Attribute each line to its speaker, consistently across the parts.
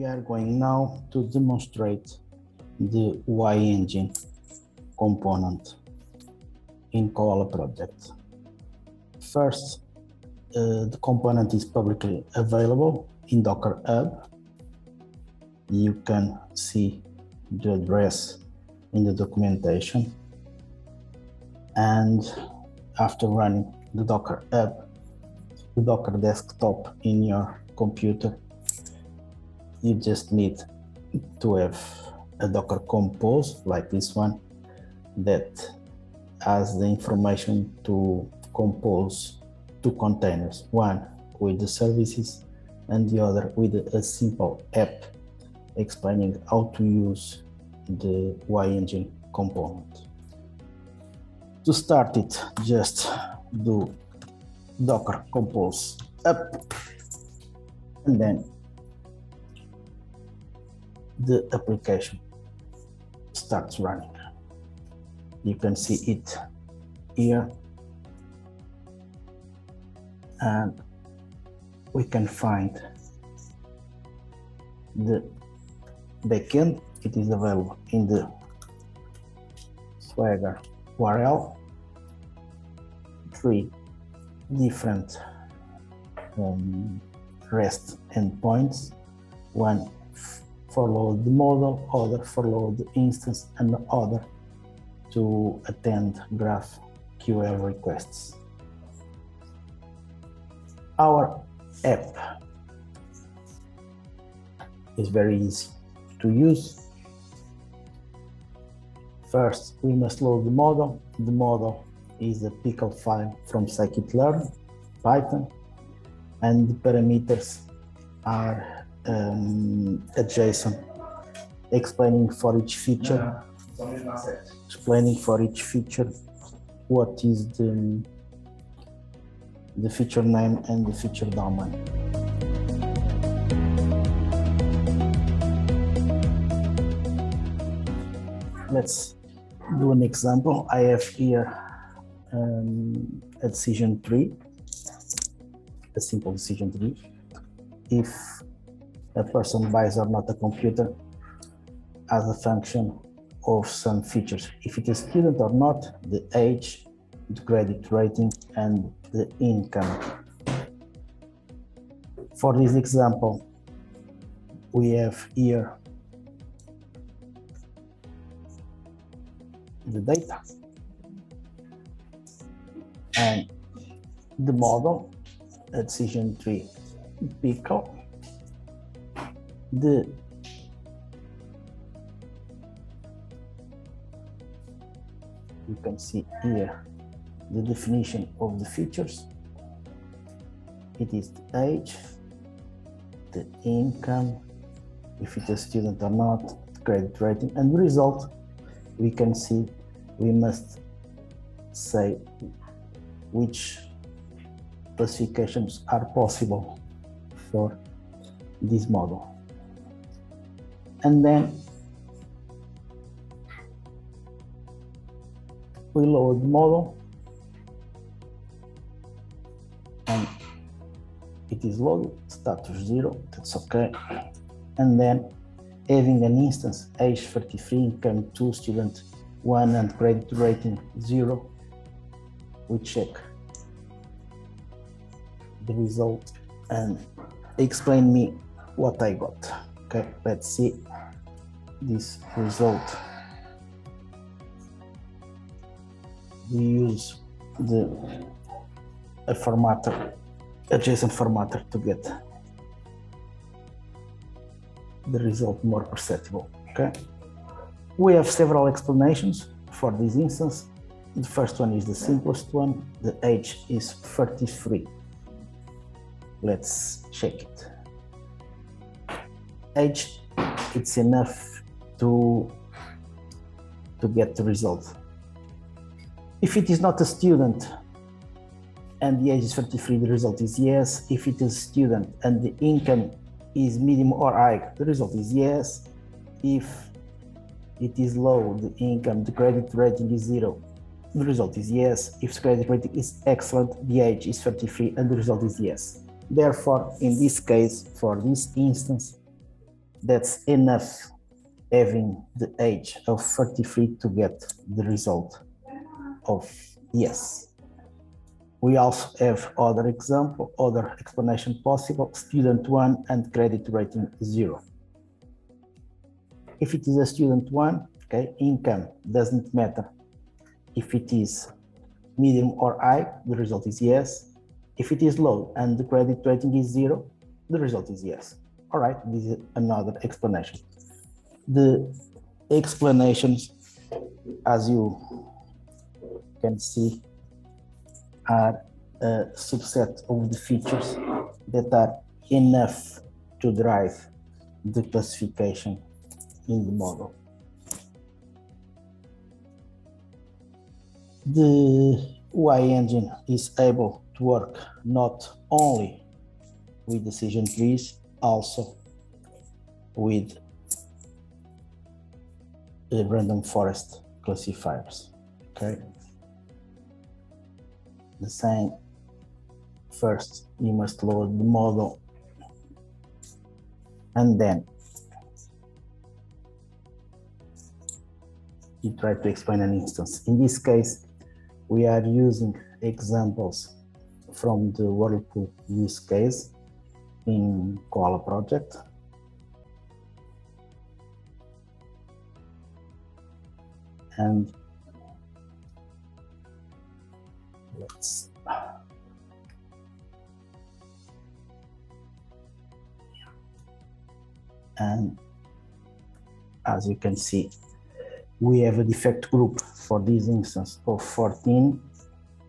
Speaker 1: are going now to demonstrate the Y engine component in COALA project. First, the component is publicly available in Docker Hub. You can see the address in the documentation. And after running the Docker Hub, the Docker desktop in your computer, you just need to have a Docker compose like this one that has the information to compose two containers, one with the services and the other with a simple app explaining how to use the Y engine component. To start it, just do Docker compose up, and then the application starts running. You can see it here, and we can find the backend. It is available in the Swagger URL. 3 different REST endpoints, one for load the model, other for load the instance, and the other to attend GraphQL requests. Our app is very easy to use. First, we must load the model. The model is a pickle file from scikit-learn, Python, and the parameters are a JSON explaining for each feature, what is the feature name and the feature domain. Let's do an example. I have here a decision tree, a simple decision tree. If a person buys or not a computer as a function of some features. If it is a student or not, the age, the credit rating, and the income. For this example, we have here the data and the model, a decision tree pickle. You can see here the definition of the features. It is the age, the income, if it is a student or not, the credit rating, and the result. We can see we must say which classifications are possible for this model. And then we load the model, and it is loaded, status 0, that's okay. And then having an instance, age 33, income 2, student 1, and credit rating 0, we check the result and explain me what I got. Okay, let's see this result. We use a formatter, a JSON formatter, to get the result more perceptible. Okay, we have several explanations for this instance. The first one is the simplest one. The age is 33. Let's check it. Age, it's enough to get the result. If it is not a student and the age is 33, the result is yes. If it is a student and the income is medium or high, the result is yes. If it is low, the income, the credit rating is 0, the result is yes. If the credit rating is excellent, the age is 33 and the result is yes. Therefore, in this case, for this instance, That's enough having the age of 33 to get the result of yes. We also have other example, other explanation possible, student 1 and credit rating 0. If it is a student 1, okay, income doesn't matter. If it is medium or high, the result is yes. If it is low and the credit rating is 0, the result is yes. All right, this is another explanation. The explanations, as you can see, are a subset of the features that are enough to drive the classification in the model. The UI engine is able to work not only with decision trees, also with random forest classifiers. Okay. The same. First, you must load the model, and then you try to explain an instance. In this case, we are using examples from the Whirlpool use case in COALA project. And let's and as you can see, we have a defect group for this instance of 14,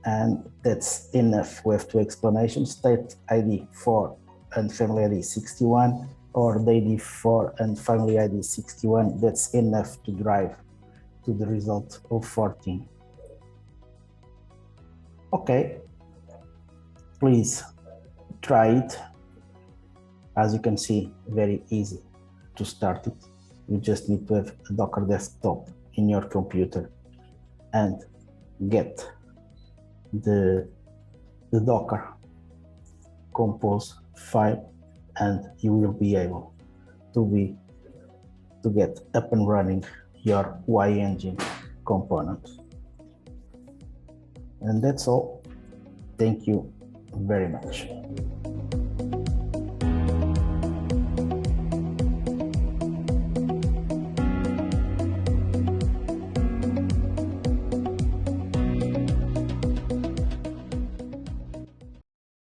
Speaker 1: and that's enough. We have two explanations: state ID 4 and family ID 61, or the ID 4 and family ID 61. That's enough to drive to the result of 14. Okay, please try it. As you can see, very easy to start it. You just need to have a Docker desktop in your computer and get the Docker compose file, and you will be able to get up and running your UI engine component. And that's all. Thank you very much.